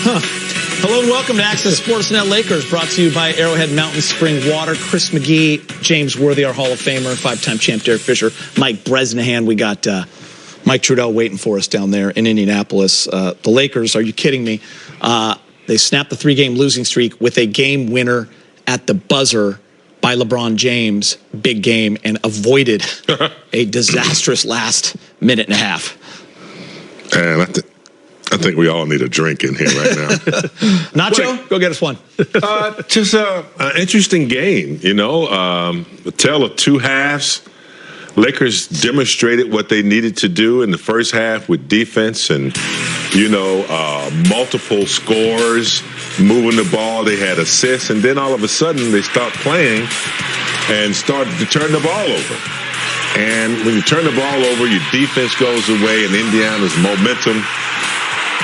Hello and welcome to Access Sportsnet Lakers, brought to you by Arrowhead Mountain Spring Water. Chris McGee, James Worthy, our Hall of Famer, five-time champ Derek Fisher, Mike Bresnahan. We got Mike Trudell waiting for us down there in Indianapolis. The Lakers, are you kidding me? They snapped the three-game losing streak with a game winner at the buzzer by LeBron James, big game, and avoided a disastrous last minute and a half. And I think we all need a drink in here right now. Nacho, go get us one. Just an interesting game, you know. The tale of two halves. Lakers demonstrated what they needed to do in the first half with defense and, you know, multiple scores, moving the ball. They had assists, and then all of a sudden they stopped playing and started to turn the ball over. And when you turn the ball over, your defense goes away, and Indiana's momentum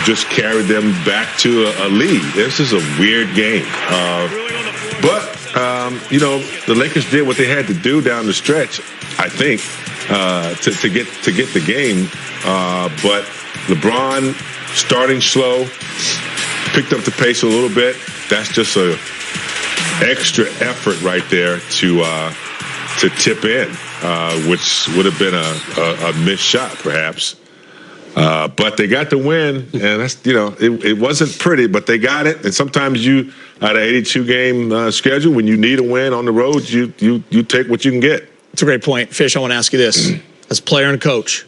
just carried them back to a lead. This is a weird game. But you know, the Lakers did what they had to do down the stretch, I think, to get the game. But LeBron starting slow, picked up the pace a little bit. That's just a extra effort right there to tip in, which would have been a missed shot, perhaps. But they got the win, and that's, you know, it wasn't pretty, but they got it. And sometimes you, out of 82-game schedule, when you need a win on the road, you take what you can get. It's a great point. Fish, I want to ask you this. As a player and a coach,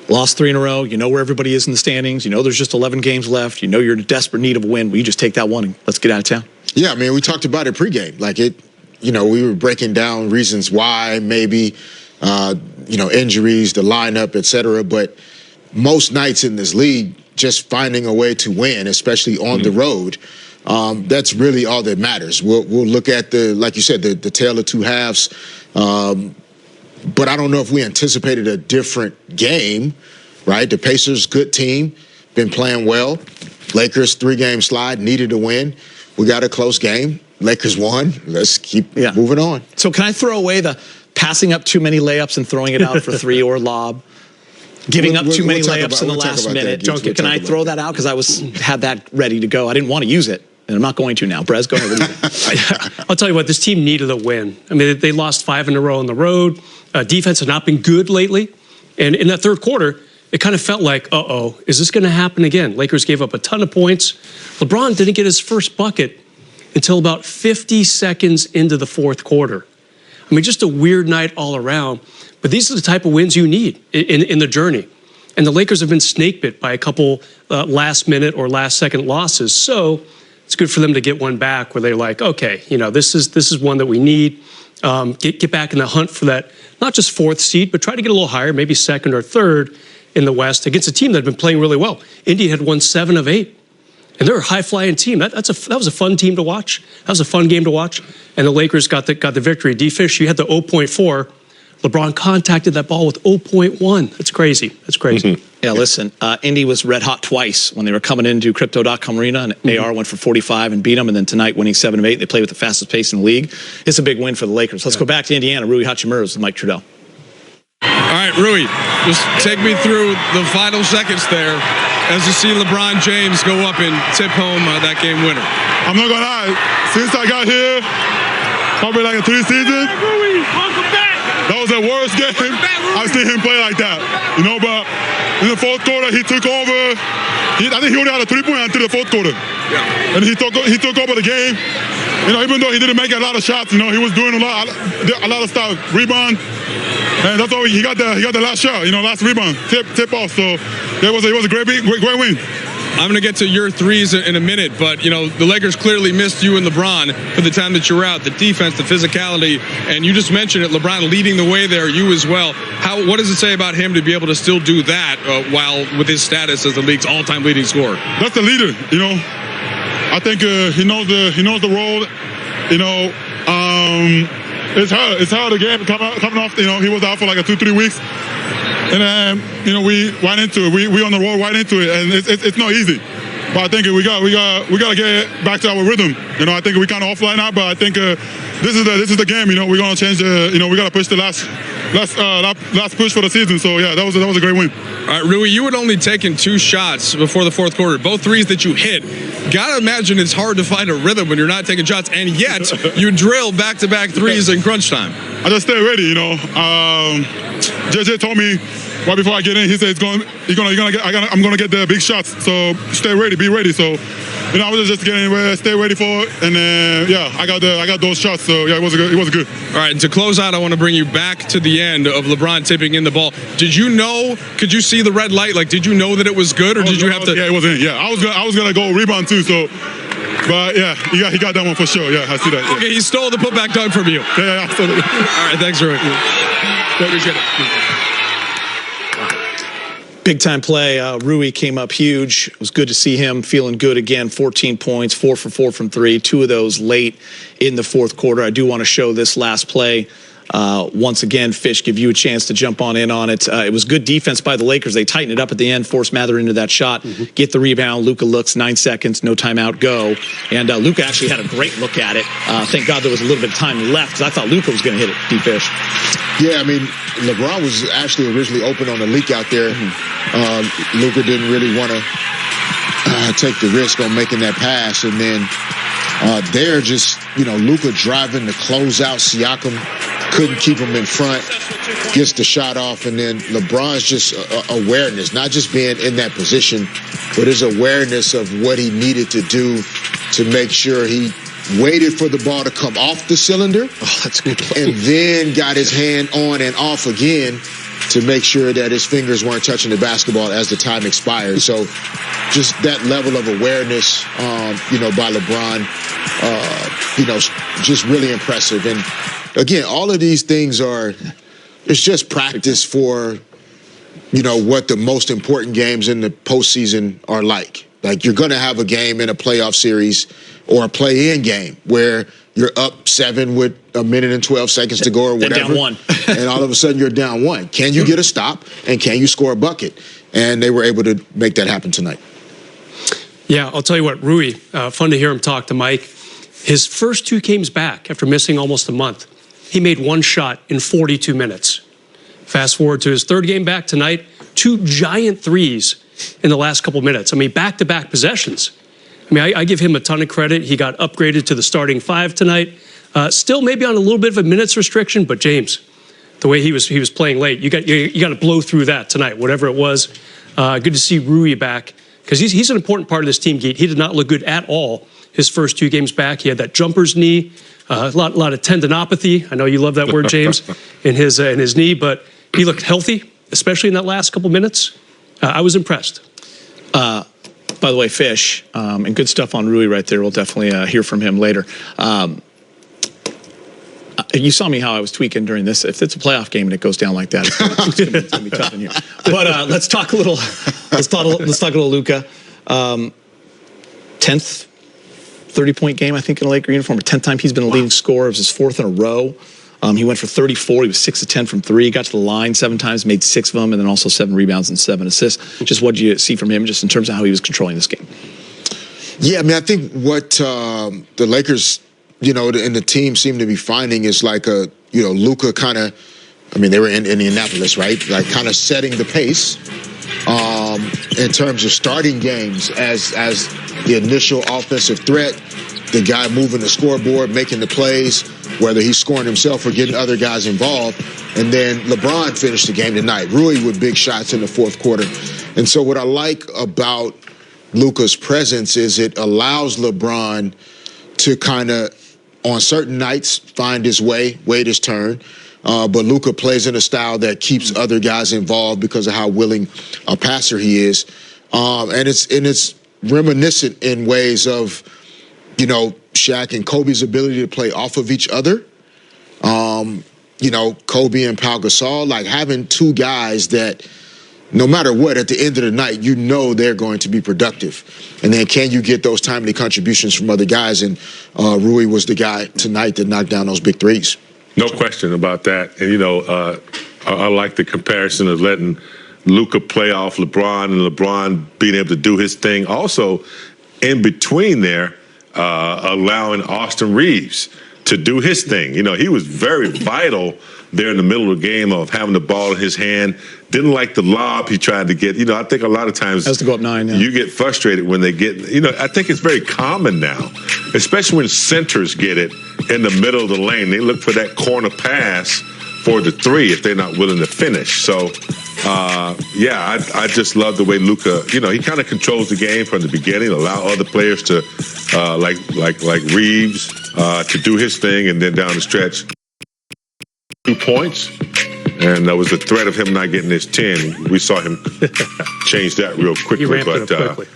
lost 3 in a row, you know where everybody is in the standings, you know there's just 11 games left, you know you're in desperate need of a win. Will you just take that one and let's get out of town? Yeah, I mean, we talked about it pregame. Like, you know, we were breaking down reasons why, maybe, you know, injuries, the lineup, et cetera, but most nights in this league, just finding a way to win, especially on the road, that's really all that matters. We'll look at like you said, the tale of two halves. But I don't know if we anticipated a different game, right? The Pacers, good team, been playing well. Lakers, 3-game slide, needed to win. We got a close game. Lakers won. Let's keep moving on. So can I throw away the passing up too many layups and throwing it out for 3 or lob? Giving up too many layups in the last minute. Can I throw that out? Because had that ready to go. I didn't want to use it, and I'm not going to now. Brez, go ahead. I'll tell you what, this team needed a win. I mean, they lost 5 in a row on the road. Defense had not been good lately. And in that third quarter, it kind of felt like, uh-oh, is this going to happen again? Lakers gave up a ton of points. LeBron didn't get his first bucket until about 50 seconds into the fourth quarter. I mean, just a weird night all around. But these are the type of wins you need in the journey. And the Lakers have been snake bit by a couple last-minute or last-second losses. So it's good for them to get one back where they're like, okay, you know, this is one that we need. Get back in the hunt for that, not just 4th seed, but try to get a little higher, maybe 2nd or 3rd in the West against a team that had been playing really well. Indy had won 7 of 8. And they're a high-flying team. That was a fun team to watch. That was a fun game to watch. And the Lakers got the victory. D-Fish, you had the 0.4. LeBron contacted that ball with 0.1. That's crazy. That's crazy. Yeah, listen, Indy was red hot twice when they were coming into Crypto.com Arena, and AR went for 45 and beat them, and then tonight winning 7 of 8. They play with the fastest pace in the league. It's a big win for the Lakers. Let's go back to Indiana. Rui Hachimura with Mike Trudell. All right, Rui, just take me through the final seconds there as you see LeBron James go up and tip home that game winner. I'm not gonna lie, since I got here, probably like in 3 seasons, that was the worst game I've seen him play like that. You know, but in the fourth quarter, he took over. I think he only had a 3-point until the fourth quarter. Yeah. And he took over the game. You know, even though he didn't make a lot of shots, you know, he was doing a lot of stuff, rebound. And that's all he got the last shot, you know, last rebound, tip off. So it was a great win. I'm going to get to your threes in a minute, but, you know, the Lakers clearly missed you and LeBron for the time that you were out. The defense, the physicality, and you just mentioned it, LeBron leading the way there, you as well. What does it say about him to be able to still do that while with his status as the league's all-time leading scorer? That's the leader, you know. I think he knows the role, you know. It's hard the game coming off, you know, he was out for like 2-3 weeks. And then, you know, we went into it. We on the road right into it, and it's not easy. But I think we got to get back to our rhythm. You know, I think we kind of offline now, but I think this is the game. You know, we're gonna change the. You know, we got to push the last push for the season. So yeah, that was a great win. All right, Rui, you had only taken 2 shots before the fourth quarter, both threes that you hit. Gotta imagine it's hard to find a rhythm when you're not taking shots, and yet you drill back-to-back threes in crunch time. I just stay ready, you know. JJ told me right before I get in, he said I'm gonna get the big shots. So stay ready, be ready. So, you know, I was just getting ready, stay ready for it, and yeah, I got those shots. So yeah, it was good. All right, and to close out, I want to bring you back to the end of LeBron tipping in the ball. Did you know? Could you see the red light? Like, did you know that it was good, or did you have to? Yeah, it was in. Yeah, I was gonna go rebound too. So. But yeah, he got that one for sure. Yeah, I see that. Yeah. Okay, he stole the putback dunk from you. Yeah, absolutely. All right, thanks, Rui. Appreciate it. Big time play. Rui came up huge. It was good to see him feeling good again. 14 points, 4 for 4 from 3. 2 of those late in the fourth quarter. I do want to show this last play. Once again, Fish, give you a chance to jump on in on it. It was good defense by the Lakers. They tightened it up at the end, forced Mather into that shot, get the rebound. Luka looks, 9 seconds, no timeout, go. And Luka actually had a great look at it. Thank God there was a little bit of time left because I thought Luka was going to hit it, D-Fish. Yeah, I mean, LeBron was actually originally open on the leak out there. Luka didn't really want to take the risk on making that pass. And then they're just, you know, Luka driving the closeout. Siakam couldn't keep him in front, gets the shot off. And then LeBron's just awareness, not just being in that position, but his awareness of what he needed to do to make sure he waited for the ball to come off the cylinder. Oh, that's a good play. And then got his hand on and off again to make sure that his fingers weren't touching the basketball as the time expired. So just that level of awareness, you know, by LeBron, you know, just really impressive. And again, all of these things it's just practice for, you know, what the most important games in the postseason are like. Like, you're going to have a game in a playoff series or a play-in game where you're up 7 with 1 minute and 12 seconds to go or whatever. Down 1. And all of a sudden you're down 1. Can you get a stop, and can you score a bucket? And they were able to make that happen tonight. Yeah, I'll tell you what, Rui, fun to hear him talk to Mike. His first 2 games back after missing almost a month, he made 1 shot in 42 minutes. Fast forward to his 3rd game back tonight, 2 giant threes in the last couple minutes. I mean, back-to-back possessions. I mean, I give him a ton of credit. He got upgraded to the starting 5 tonight. Still maybe on a little bit of a minutes restriction, but James, the way he was playing late, you got to blow through that tonight, whatever it was. Good to see Rui back because he's an important part of this team. He did not look good at all his first 2 games back. He had that jumper's knee, a lot of tendinopathy. I know you love that word, James, in his knee, but he looked healthy, especially in that last couple minutes. I was impressed. By the way, Fish, and good stuff on Rui right there. We'll definitely hear from him later. You saw me how I was tweaking during this. If it's a playoff game and it goes down like that, it's gonna be tough in here. But let's talk a little. Let's talk a little Luka. 10th 30-point game, I think, in a Laker uniform. 10th time he's been a leading scorer. It was his 4th in a row. He went for 34. He was 6 of 10 from 3. Got to the line 7 times, made 6 of them, and then also 7 rebounds and 7 assists. Just what did you see from him, just in terms of how he was controlling this game? Yeah, I mean, I think what the Lakers, you know, and the team seem to be finding is like Luka kind of, I mean, they were in Indianapolis, right? Like kind of setting the pace in terms of starting games as the initial offensive threat, the guy moving the scoreboard, making the plays, whether he's scoring himself or getting other guys involved. And then LeBron finished the game tonight, Rui with big shots in the fourth quarter. And so what I like about Luka's presence is it allows LeBron to kind of, on certain nights, find his way, wait his turn. But Luka plays in a style that keeps other guys involved because of how willing a passer he is. And it's reminiscent in ways of, you know, Shaq and Kobe's ability to play off of each other. You know, Kobe and Pau Gasol, like having 2 guys that no matter what, at the end of the night, you know they're going to be productive. And then can you get those timely contributions from other guys? And Rui was the guy tonight that knocked down those big threes. No question about that. And, you know, I like the comparison of letting Luka play off LeBron and LeBron being able to do his thing. Also, in between there, allowing Austin Reaves to do his thing. You know, he was very vital there in the middle of the game of having the ball in his hand. Didn't like the lob he tried to get. You know, I think a lot of times has to go up 9. Yeah. You get frustrated when they get, you know, I think it's very common now, especially when centers get it in the middle of the lane. They look for that corner pass for the 3 if they're not willing to finish. So, yeah, I just love the way Luka, you know, he kind of controls the game from the beginning, allow other players to, like Reaves, to do his thing, and then down the stretch, 2 points. And that was the threat of him not getting his 10. We saw him change that real quickly. He ramped it up quickly.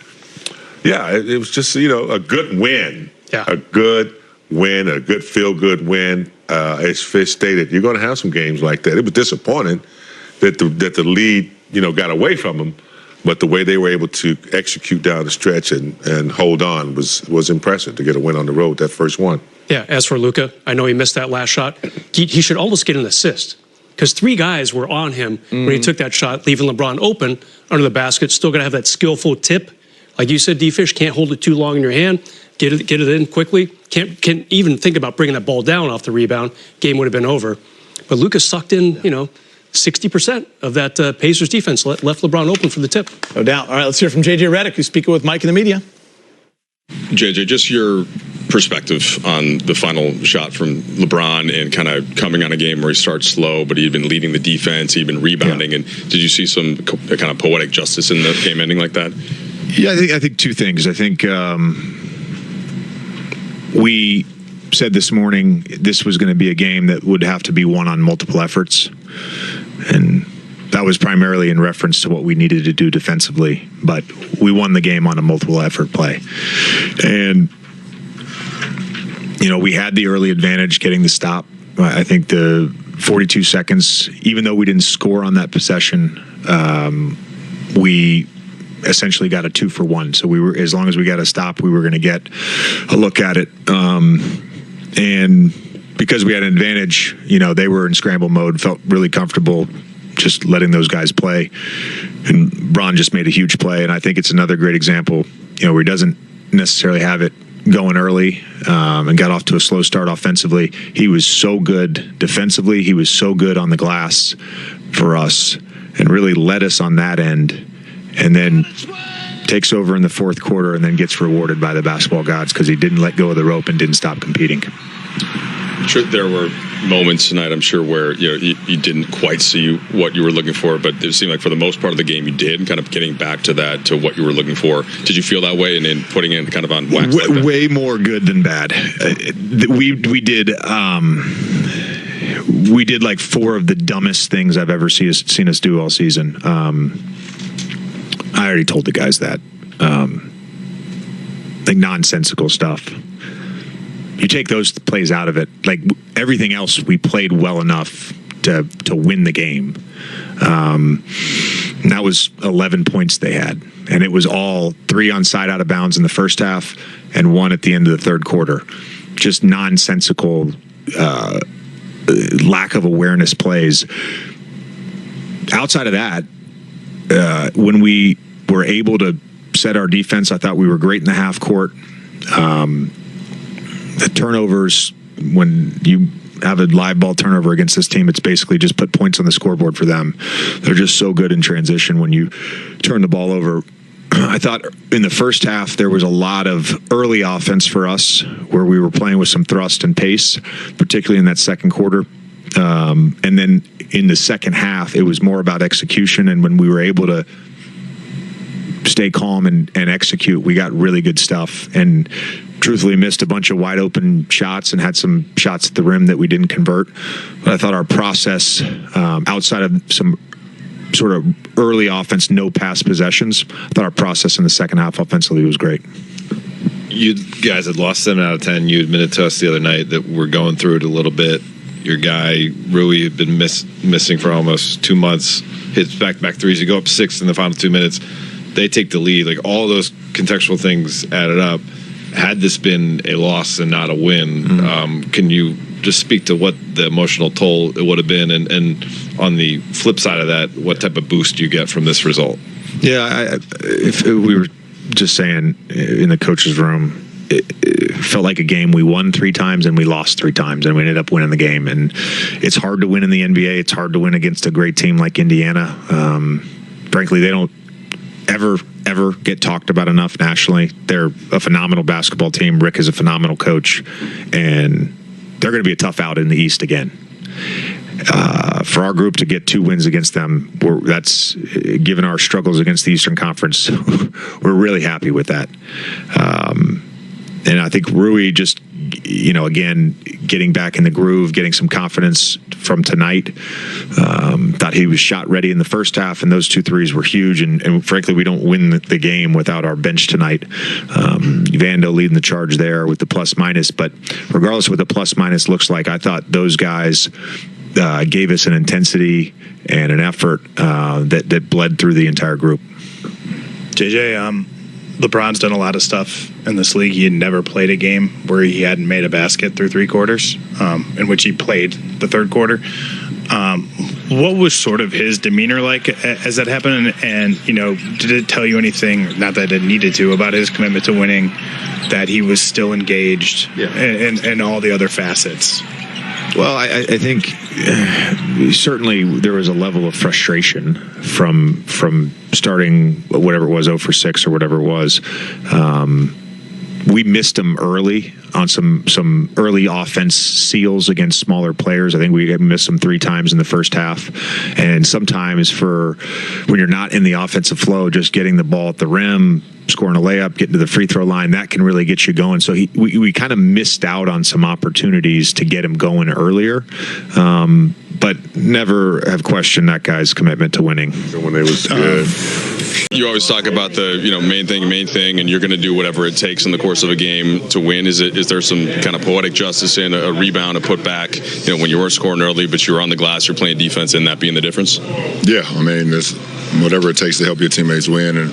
Yeah, it was just, you know, a good win. Yeah. A good win, a good feel-good win. As Fish stated, you're going to have some games like that. It was disappointing that the lead, you know, got away from them, but the way they were able to execute down the stretch and hold on was impressive to get a win on the road, that first one. Yeah, as for Luka, I know he missed that last shot. He should almost get an assist because 3 guys were on him when he took that shot, leaving LeBron open under the basket. Still got to have that skillful tip. Like you said, D-Fish, can't hold it too long in your hand. Get it in quickly. Can't even think about bringing that ball down off the rebound. Game would have been over. But Luka sucked in, you know, 60% of that Pacers defense left LeBron open for the tip. No doubt. All right, let's hear from JJ Redick, who's speaking with Mike in the media. JJ, just your perspective on the final shot from LeBron and kind of coming on a game where he starts slow, but he'd been leading the defense, he'd been rebounding, and did you see some kind of poetic justice in the game ending like that? Yeah, I think 2 things. I think we said this morning this was going to be a game that would have to be won on multiple efforts, and that was primarily in reference to what we needed to do defensively, but we won the game on a multiple effort play. And, you know, we had the early advantage getting the stop. I think the 42 seconds, even though we didn't score on that possession, we essentially got a 2-for-1. So we were, as long as we got a stop, we were going to get a look at it. And because we had an advantage, you know, they were in scramble mode, felt really comfortable just letting those guys play. And Bron just made a huge play. And I think it's another great example, you know, where he doesn't necessarily have it going early and got off to a slow start offensively. He was so good defensively. He was so good on the glass for us and really led us on that end. And then takes over in the 4th quarter and then gets rewarded by the basketball gods because he didn't let go of the rope and didn't stop competing. Sure, there were moments tonight, I'm sure, where you didn't quite see what you were looking for, but it seemed like for the most part of the game you did, and kind of getting back to that, to what you were looking for. Did you feel that way, and then putting it kind of on wax like that? Way more good than bad. We did like 4 of the dumbest things I've ever seen us do all season. I already told the guys that. Like nonsensical stuff. You take those plays out of it, like everything else, we played well enough to win the game. And that was 11 points they had. And it was all 3 onside out of bounds in the first half and 1 at the end of the 3rd quarter. Just nonsensical, lack of awareness plays. Outside of that, when we were able to set our defense, I thought we were great in the half court. The turnovers, when you have a live ball turnover against this team, it's basically just put points on the scoreboard for them. They're just so good in transition when you turn the ball over. I thought in the first half there was a lot of early offense for us where we were playing with some thrust and pace, particularly in that 2nd quarter. And then in the second half, it was more about execution. And when we were able to stay calm and execute, we got really good stuff. And truthfully missed a bunch of wide open shots and had some shots at the rim that we didn't convert. But I thought our process, outside of some sort of early offense, no pass possessions, I thought our process in the second half offensively was great. You guys had lost 7 out of 10. You admitted to us the other night that we're going through it a little bit. Your guy, Rui, had been missing for almost 2 months. Hits back-to-back threes. You go up 6 in the final 2 minutes. They take the lead. Like, all those contextual things added up. Had this been a loss and not a win, can you just speak to what the emotional toll it would have been, and on the flip side of that, what type of boost do you get from this result? Yeah, if we were just saying in the coach's room, it felt like a game we won 3 times and we lost 3 times, and we ended up winning the game. And it's hard to win in the NBA. It's hard to win against a great team like Indiana. Frankly, they don't ever get talked about enough nationally. They're a phenomenal basketball team. Rick is a phenomenal coach, and they're going to be a tough out in the East again. For our group to get 2 wins against them, that's given our struggles against the Eastern Conference. We're really happy with that. And I think Rui just, again, getting back in the groove, getting some confidence from tonight. Thought he was shot ready in the first half, and those 2 threes were huge. And frankly, we don't win the game without our bench tonight. Vando leading the charge there with the plus-minus. But regardless of what the plus-minus looks like, I thought those guys gave us an intensity and an effort that bled through the entire group. JJ, LeBron's done a lot of stuff in this league. He had never played a game where he hadn't made a basket through 3 quarters, in which he played the 3rd quarter. What was sort of his demeanor like as that happened? And did it tell you anything, not that it needed to, about his commitment to winning, that he was still engaged in all the other facets? Well, I think certainly there was a level of frustration from starting whatever it was, 0 for 6 or whatever it was. We missed him early on some early offense seals against smaller players. I think we missed him 3 times in the first half. And sometimes when you're not in the offensive flow, just getting the ball at the rim, scoring a layup, getting to the free throw line, that can really get you going. So we kind of missed out on some opportunities to get him going earlier. But never have questioned that guy's commitment to winning. When they was good. You always talk about the main thing, and you're going to do whatever it takes in the course of a game to win. Is there some kind of poetic justice in a rebound, a putback? When you weren't scoring early, but you were on the glass, you're playing defense, and that being the difference? Yeah, I mean, it's whatever it takes to help your teammates win. And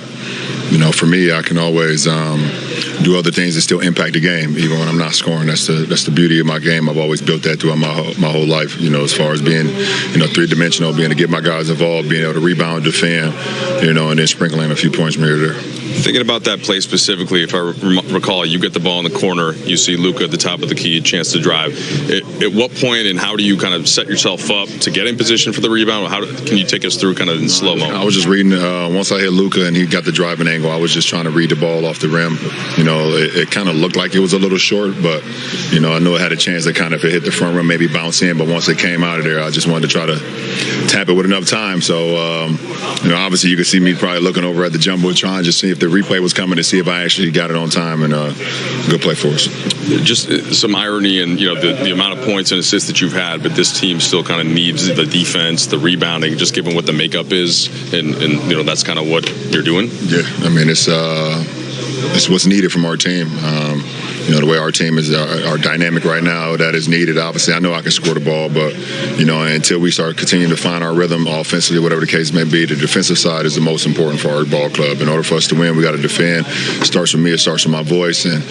for me, I can always do other things that still impact the game, even when I'm not scoring. That's the beauty of my game. I've always built that throughout my whole life. As far as being 3-dimensional, being able to get my guys involved, being able to rebound, defend, and then sprinkling a few points from here to there. Thinking about that play specifically, if I recall, you get the ball in the corner, you see Luka at the top of the key, chance to drive. At what point and how do you kind of set yourself up to get in position for the rebound? Can you take us through kind of in slow-mo? I was just reading, once I hit Luka and he got the driving angle, I was just trying to read the ball off the rim. It kind of looked like it was a little short, but, I know it had a chance to kind of, if it hit the front rim, maybe bounce in. But once it came out of there, I just wanted to try to tap it with enough time. So, obviously you could see me probably looking over at the Jumbotron just see if the replay was coming to see if I actually got it on time, and good play for us. Just some irony in the amount of points and assists that you've had, but this team still kind of needs the defense, the rebounding, just given what the makeup is, and that's kind of what you're doing. Yeah, I mean it's what's needed from our team. The way our team is, our dynamic right now, that is needed. Obviously, I know I can score the ball, but, until we start continuing to find our rhythm offensively, whatever the case may be, the defensive side is the most important for our ball club. In order for us to win, we got to defend. It starts with me, it starts with my voice. And,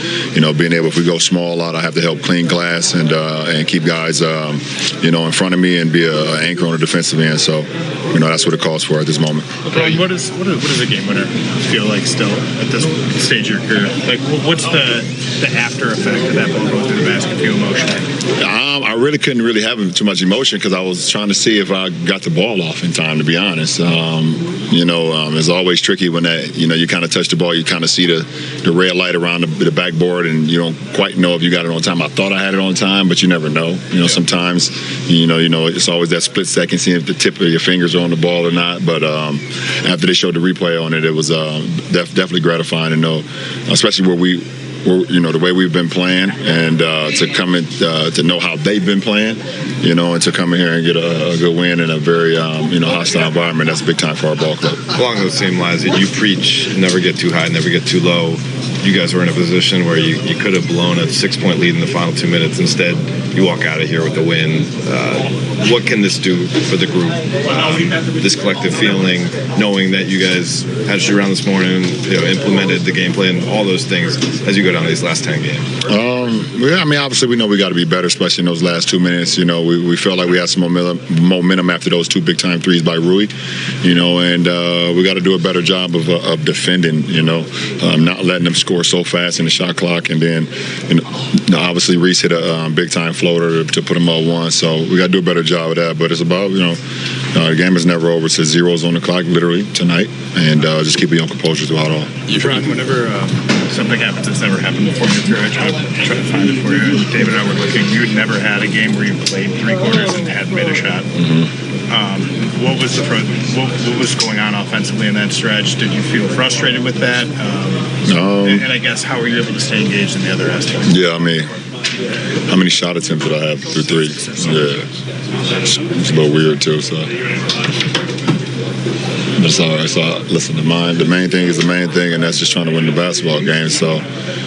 being able, if we go small a lot, I have to help clean glass and keep guys, in front of me and be an anchor on the defensive end. So, that's what it calls for at this moment. What does a game winner feel like still at this stage of your career? Like, what's the after effect of that ball going through the basket feel emotionally? I really couldn't have too much emotion because I was trying to see if I got the ball off in time, to be honest. It's always tricky when that, you kind of touch the ball, you kind of see the red light around the backboard and you don't quite know if you got it on time. I thought I had it on time, but you never know. Sometimes, it's always that split second, seeing if the tip of your fingers are on the ball or not. But after they showed the replay on it, it was definitely gratifying to know, especially the way we've been playing, and to come in to know how they've been playing, and to come in here and get a good win in a very hostile environment. That's big time for our ball club. Along those same lines, you preach never get too high, never get too low. you guys were in a position where you could have blown a 6-point lead in the final 2 minutes. Instead, you walk out of here with the win. What can this do for the group? This collective feeling, knowing that you guys had you around this morning, implemented the game plan, all those things as you go down these last 10 games. Yeah, I mean, obviously we know we got to be better, especially in those last 2 minutes. We felt like we had some momentum after those 2 big-time threes by Rui, and we got to do a better job of defending, not letting them score so fast in the shot clock. And then, obviously Reaves hit a big-time floater to put them up 1. So we got to do a better job of that. But it's about, the game is never over. It's 0 on the clock, literally, tonight. And just keep your composure throughout all. Ron, whenever something happens that's never happened before in your career, I try to find it for you. David and I were looking. You had never had a game where you played 3 quarters and hadn't made a shot. What was going on offensively in that stretch? Did you feel frustrated with that? And I guess how were you able to stay engaged in the other aspects? Yeah, I mean, how many shot attempts did I have through 3? Yeah, it's a little weird too. So. That's all right. So listen, the main thing is the main thing, and that's just trying to win the basketball game. So,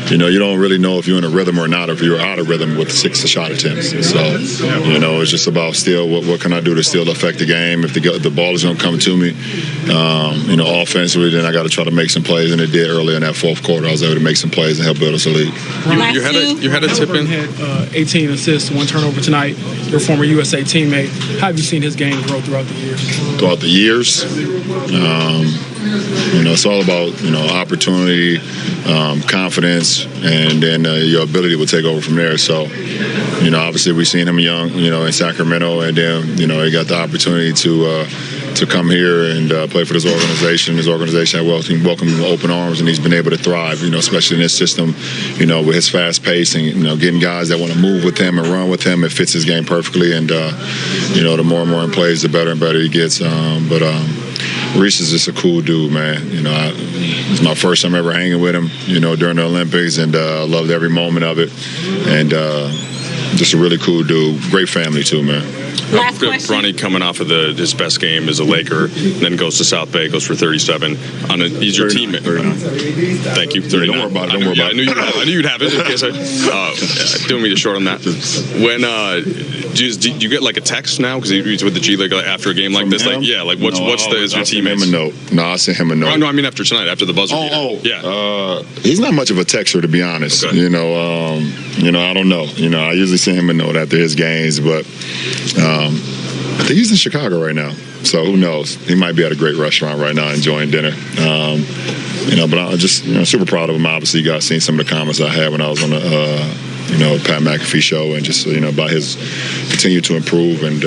you don't really know if you're in a rhythm or not, or if you're out of rhythm with 6 shot attempts. So, it's just about still what can I do to still affect the game. If the ball is going to come to me, offensively, then I got to try to make some plays, and it did early in that 4th quarter. I was able to make some plays and help build us a lead. You had a tip in. Had 18 assists, 1 turnover tonight. Your former USA teammate. How have you seen his game grow throughout the years? Throughout the years. It's all about, opportunity, confidence, and then your ability will take over from there. So, obviously we've seen him young, in Sacramento, and then, he got the opportunity to come here and play for this organization. His organization had welcomed him with open arms, and he's been able to thrive, especially in this system, with his fast pace and, getting guys that want to move with him and run with him. It fits his game perfectly, and, the more and more he plays, the better and better he gets. Reaves is just a cool dude, man. It's my first time ever hanging with him, during the Olympics, and loved every moment of it. And just a really cool dude. Great family, too, man. Last question. Bronny coming off of his best game as a Laker, then goes to South Bay, goes for 37. He's your teammate. Thank you. 39. Don't worry about it. I knew you'd have it. In case doing me to short on that. When do you get like a text now because he's with the G League after a game like this? Him? What's your teammates? Him a note. No, I sent him a note. No, I mean after tonight, after the buzzer. Yeah. He's not much of a texter, to be honest. Okay. I don't know. I usually send him a note after his games, but. I think he's in Chicago right now, so who knows? He might be at a great restaurant right now enjoying dinner. But I'm just super proud of him. Obviously, you guys seen some of the comments I had when I was on the Pat McAfee show, and just about his continue to improve, and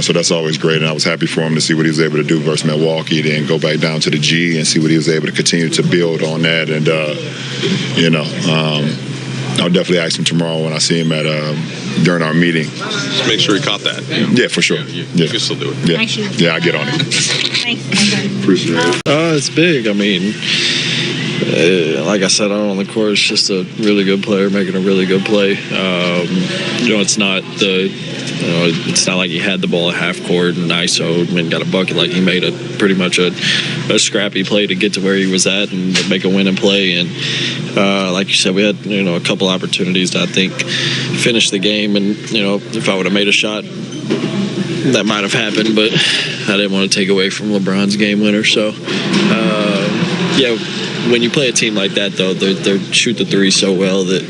so that's always great. And I was happy for him to see what he was able to do versus Milwaukee, then go back down to the G and see what he was able to continue to build on that. And I'll definitely ask him tomorrow when I see him during our meeting. Just make sure he caught that. Yeah, for sure. You can still do it. Yeah, I get on it. Thanks. Appreciate it. It's big. I mean, like I said, on the court, it's just a really good player making a really good play. It's not it's not like he had the ball at half court and ISO'd and got a bucket. Like he made pretty much a scrappy play to get to where he was at and make a winning play. And like you said, we had a couple opportunities to, I think, finish the game. And if I would have made a shot, that might have happened. But I didn't want to take away from LeBron's game winner. So when you play a team like that, though, they shoot the three so well that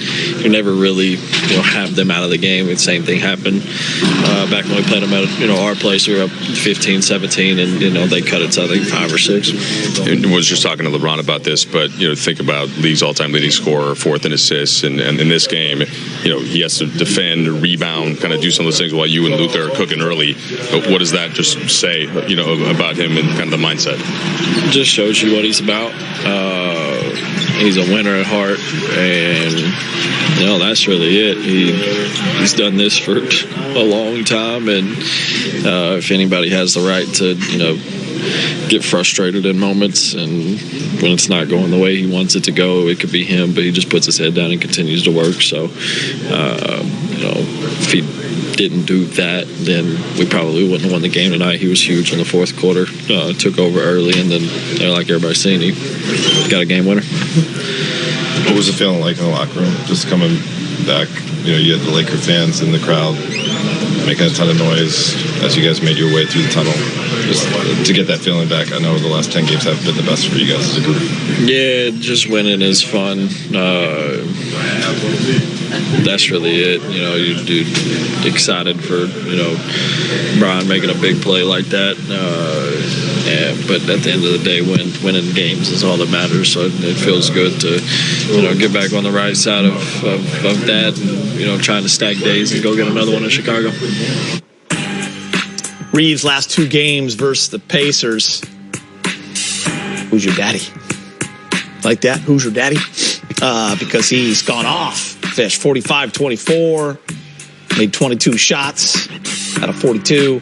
you never really have them out of the game. The same thing happened back when we played them at our place. We were up 15, 17, and they cut it to I think 5 or 6. I was just talking to LeBron about this, but think about league's all-time leading scorer, 4th in assists, and in this game, he has to defend, rebound, kind of do some of those things while you and Luka are cooking early. But what does that just say, about him and kind of the mindset? It just shows you what he's about. He's a winner at heart, and that's really it. He's done this for a long time, and if anybody has the right to get frustrated in moments and when it's not going the way he wants it to go, it could be him, but he just puts his head down and continues to work. So if he didn't do that, then we probably wouldn't have won the game tonight. He was huge in the 4th quarter, took over early, and then like everybody's seen, he got a game winner. What was it feeling like in the locker room? Just coming back, you had the Laker fans in the crowd making a ton of noise as you guys made your way through the tunnel. Just to get that feeling back. I know the last 10 games have been the best for you guys as a group. Yeah, just winning is fun. That's really it. You're excited for, Brian making a big play like that. But at the end of the day, winning games is all that matters. So it feels good to, get back on the right side of that and, trying to stack days and go get another one in Chicago. Reaves' last 2 games versus the Pacers. Who's your daddy? Like that? Who's your daddy? Because he's gone off. Fish 45-24, made 22 shots out of 42,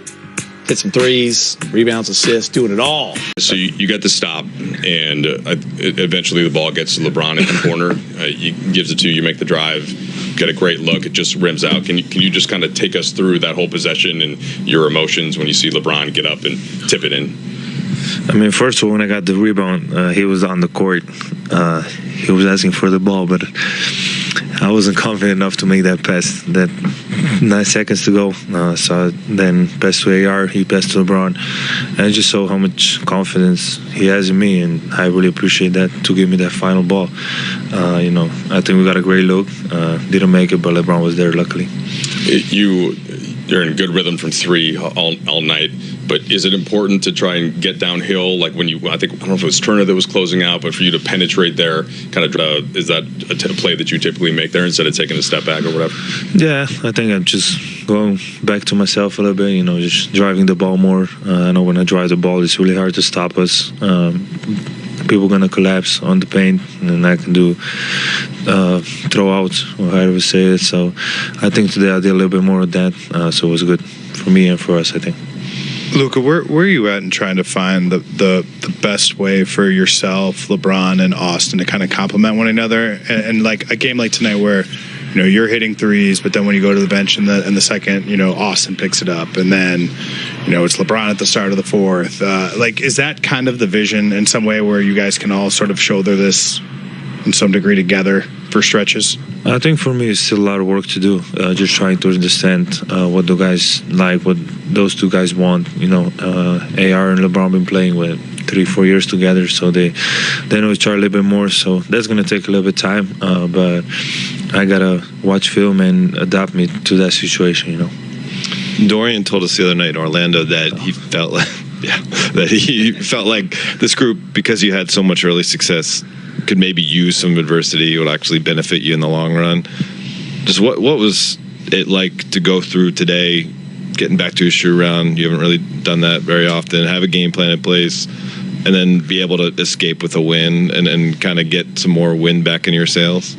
hit some threes, rebounds, assists, doing it all. So you got the stop, and eventually the ball gets to LeBron in the corner. He gives it to you, you make the drive, get a great look, it just rims out. Can you just kind of take us through that whole possession and your emotions when you see LeBron get up and tip it in? I mean, first of all, when I got the rebound, he was on the court. He was asking for the ball, but I wasn't confident enough to make that pass. That 9 seconds to go. So then passed to AR, he passed to LeBron. And I just saw how much confidence he has in me, and I really appreciate that to give me that final ball. I think we got a great look. Didn't make it, but LeBron was there, luckily. You're in good rhythm from 3 all night, but is it important to try and get downhill? Like when I don't know if it was Turner that was closing out, but for you to penetrate there, is that a play that you typically make there instead of taking a step back or whatever? Yeah, I think I'm just going back to myself a little bit, just driving the ball more. I know when I drive the ball, it's really hard to stop us. People going to collapse on the paint, and I can do throw outs, or however you say it. So I think today I did a little bit more of that, so it was good for me and for us, I think. Luka, where are you at in trying to find the best way for yourself, LeBron, and Austin to kind of complement one another? And like a game like tonight where you're hitting threes, but then when you go to the bench in the second, Austin picks it up, and then it's LeBron at the start of the fourth. Is that kind of the vision in some way where you guys can all sort of shoulder this in some degree together for stretches? I think for me it's still a lot of work to do. Just trying to understand what the guys like, what those 2 guys want. AR and LeBron been playing with 3-4 years together, so they know each other a little bit more. So that's gonna take a little bit of time, but I gotta watch film and adapt me to that situation. Dorian told us the other night in Orlando that he felt like this group, because you had so much early success, could maybe use some adversity, would actually benefit you in the long run. Just what was it like to go through today, getting back to a shoot around? You haven't really done that very often. Have a game plan in place, and then be able to escape with a win and kind of get some more wind back in your sails?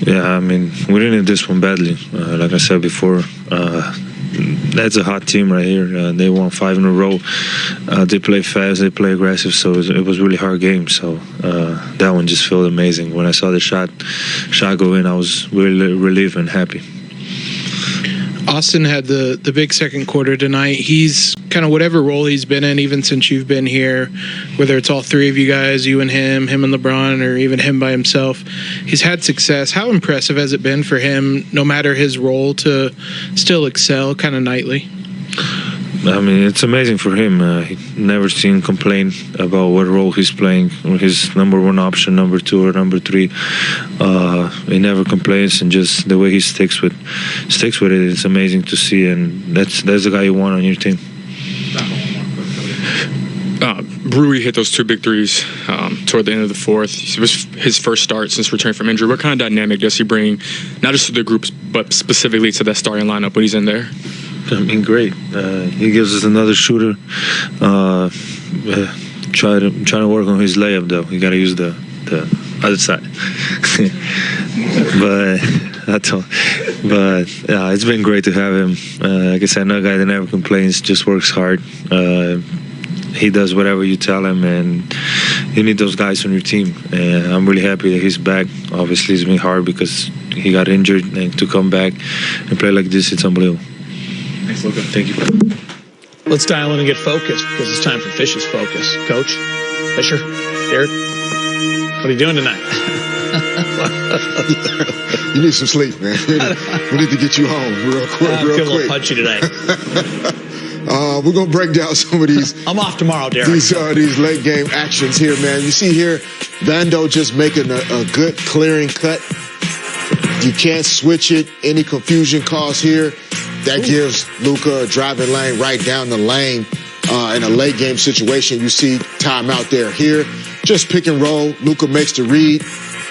Yeah, I mean, we didn't need this one badly. Like I said before, that's a hot team right here. They won 5 in a row. They play fast, they play aggressive, so it was a really hard game. So that one just felt amazing. When I saw the shot go in, I was really relieved and happy. Austin had the big second quarter tonight. He's kind of whatever role he's been in, even since you've been here, whether it's all 3 of you guys, you and him and LeBron, or even him by himself, he's had success. How impressive has it been for him, no matter his role, to still excel kind of nightly? I mean, it's amazing for him. He never seen complain about what role he's playing, or his number 1 option, number 2, or number 3. He never complains, and just the way he sticks with it, it's amazing to see. And that's the guy you want on your team. Rui hit those 2 big threes toward the end of the fourth. It was his first start since returning from injury. What kind of dynamic does he bring, not just to the group, but specifically to that starting lineup when he's in there? I mean, great. He gives us another shooter. Trying to work on his layup, though. You got to use the other side. But it's been great to have him. Like I said, another guy that never complains, just works hard. He does whatever you tell him, and you need those guys on your team. And I'm really happy that he's back. Obviously, it's been hard because he got injured, and to come back and play like this, it's unbelievable. Thanks, Luka. Thank you. Let's dial in and get focused, because it's time for Fish's focus. Coach, Fisher, Derek, what are you doing tonight? You need some sleep, man. We need to get you home real quick. I feel a little punchy today. We're gonna break down some of these. I'm off tomorrow, Derek. These late game actions here, man. You see here, Vando just making a good clearing cut. You can't switch it. Any confusion caused here, that gives Luka a driving lane right down the lane. In a late game situation, you see timeout there. Here, just pick and roll. Luka makes the read.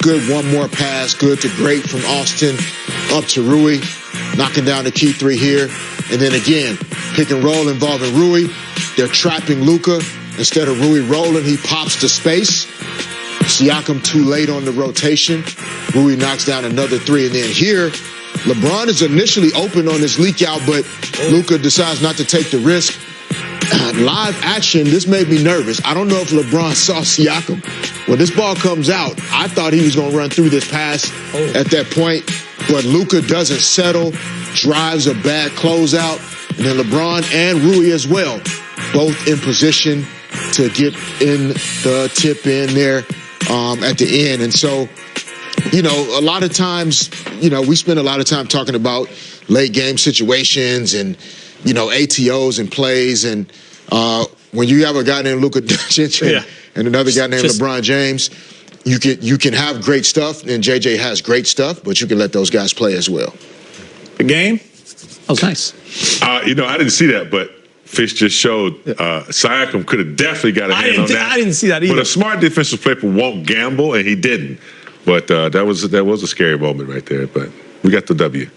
Good one more pass. Good to great from Austin up to Rui. Knocking down the key three here. And then again, pick and roll involving Rui. They're trapping Luka. Instead of Rui rolling, he pops to space. Siakam too late on the rotation. Rui knocks down another three. And then here, LeBron is initially open on this leak out, but Luka decides not to take the risk. Live action, this made me nervous. I don't know if LeBron saw Siakam. When this ball comes out, I thought he was going to run through this pass at that point, but Luka doesn't settle, drives a bad closeout, and then LeBron and Rui as well, both in position to get in the tip in there at the end. And so, you know, a lot of times, you know, we spend a lot of time talking about late game situations and, you know, ATOs and plays. And when you have a guy named Luka Doncic and another guy named LeBron James, you can have great stuff, and JJ has great stuff, but you can let those guys play as well. The game? That was nice. You know, I didn't see that, but Fish just showed Siakam could have definitely got a hand on that. I didn't see that either. But a smart defensive player won't gamble, and he didn't. But that was a scary moment right there. But we got the W.